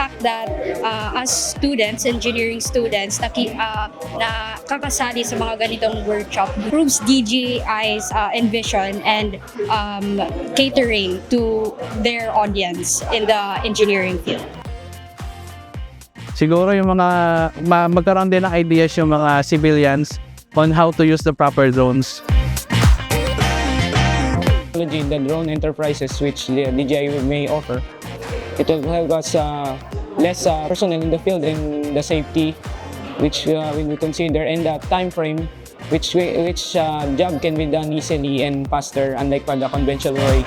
fact that as students, engineering students, na kakasali sa mga ganitong workshop proves DJI's envision and catering to their audience in the engineering field. Siguro yung mga magkaroon din ng ideas yung mga civilians on how to use the proper drones. The drone enterprises which the DJI may offer, it will help us less personnel in the field and the safety which we consider, and the time frame which job can be done easily and faster unlike the conventional way.